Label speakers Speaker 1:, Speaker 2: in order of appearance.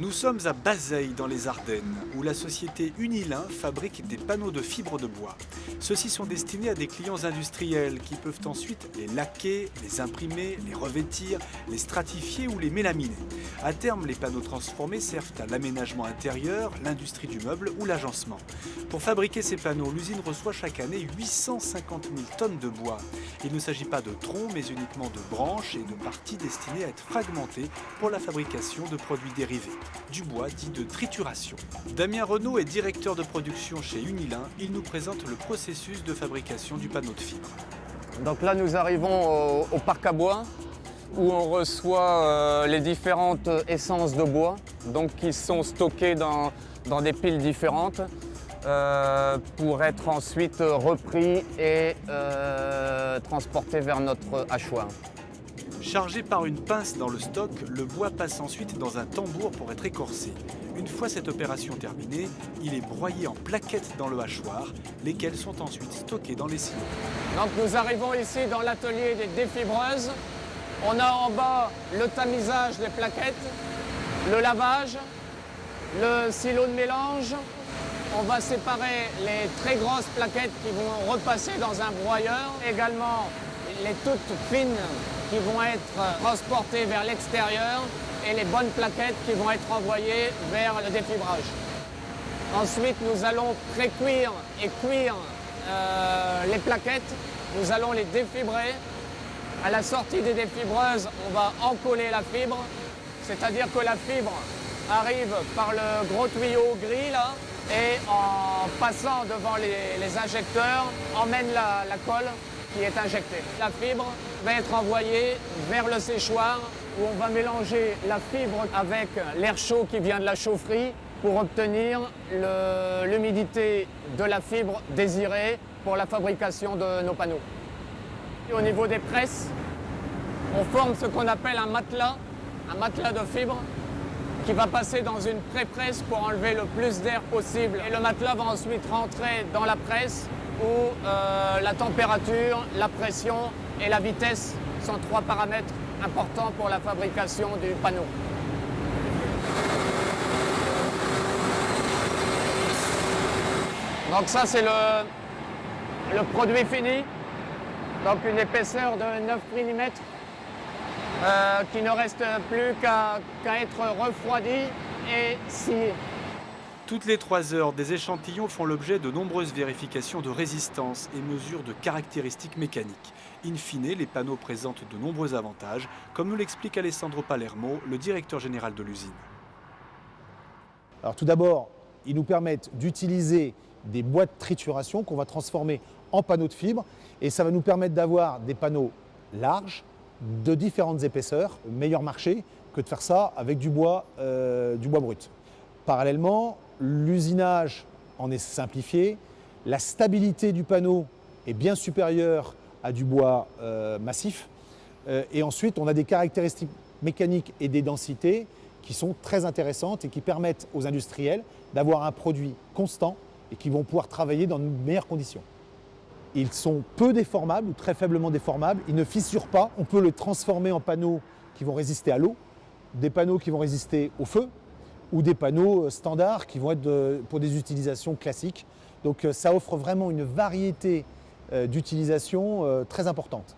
Speaker 1: Nous sommes à Bazeilles dans les Ardennes, où la société Unilin fabrique des panneaux de fibres de bois. Ceux-ci sont destinés à des clients industriels qui peuvent ensuite les laquer, les imprimer, les revêtir, les stratifier ou les mélaminer. À terme, les panneaux transformés servent à l'aménagement intérieur, l'industrie du meuble ou l'agencement. Pour fabriquer ces panneaux, l'usine reçoit chaque année 850 000 tonnes de bois. Il ne s'agit pas de troncs, mais uniquement de branches et de parties destinées à être fragmentées pour la fabrication de produits dérivés. Du bois dit de trituration. Damien Renaud est directeur de production chez Unilin. Il nous présente le processus de fabrication du panneau de fibre.
Speaker 2: Donc là, nous arrivons au parc à bois où on reçoit les différentes essences de bois donc qui sont stockées dans des piles différentes pour être ensuite repris et transportés vers notre hachoir.
Speaker 1: Chargé par une pince dans le stock, le bois passe ensuite dans un tambour pour être écorcé. Une fois cette opération terminée, il est broyé en plaquettes dans le hachoir, lesquelles sont ensuite stockées dans les silos.
Speaker 2: Donc nous arrivons ici dans l'atelier des défibreuses. On a en bas le tamisage des plaquettes, le lavage, le silo de mélange. On va séparer les très grosses plaquettes qui vont repasser dans un broyeur. Également les toutes fines qui vont être transportées vers l'extérieur et les bonnes plaquettes qui vont être envoyées vers le défibrage. Ensuite, nous allons pré-cuire et cuire les plaquettes. Nous allons les défibrer. À la sortie des défibreuses, on va encoller la fibre, c'est-à-dire que la fibre arrive par le gros tuyau gris là, et en passant devant les injecteurs, emmène la colle qui est injectée. La fibre va être envoyée vers le séchoir où on va mélanger la fibre avec l'air chaud qui vient de la chaufferie pour obtenir l'humidité de la fibre désirée pour la fabrication de nos panneaux. Et au niveau des presses, on forme ce qu'on appelle un matelas de fibre qui va passer dans une pré-presse pour enlever le plus d'air possible. Et le matelas va ensuite rentrer dans la presse où la température, la pression et la vitesse sont trois paramètres importants pour la fabrication du panneau. Donc ça c'est le produit fini, donc une épaisseur de 9 mm qui ne reste plus qu'à être refroidi et scié.
Speaker 1: Toutes les 3 heures, des échantillons font l'objet de nombreuses vérifications de résistance et mesures de caractéristiques mécaniques. In fine, les panneaux présentent de nombreux avantages, comme nous l'explique Alessandro Palermo, le directeur général de l'usine.
Speaker 3: Alors tout d'abord, ils nous permettent d'utiliser des bois de trituration qu'on va transformer en panneaux de fibre et ça va nous permettre d'avoir des panneaux larges, de différentes épaisseurs, meilleur marché que de faire ça avec du bois brut. Parallèlement, l'usinage en est simplifié, la stabilité du panneau est bien supérieure à du bois massif et ensuite on a des caractéristiques mécaniques et des densités qui sont très intéressantes et qui permettent aux industriels d'avoir un produit constant et qui vont pouvoir travailler dans de meilleures conditions. Ils sont peu déformables ou très faiblement déformables, ils ne fissurent pas, on peut les transformer en panneaux qui vont résister à l'eau, des panneaux qui vont résister au feu, ou des panneaux standards qui vont être pour des utilisations classiques. Donc ça offre vraiment une variété d'utilisation très importante.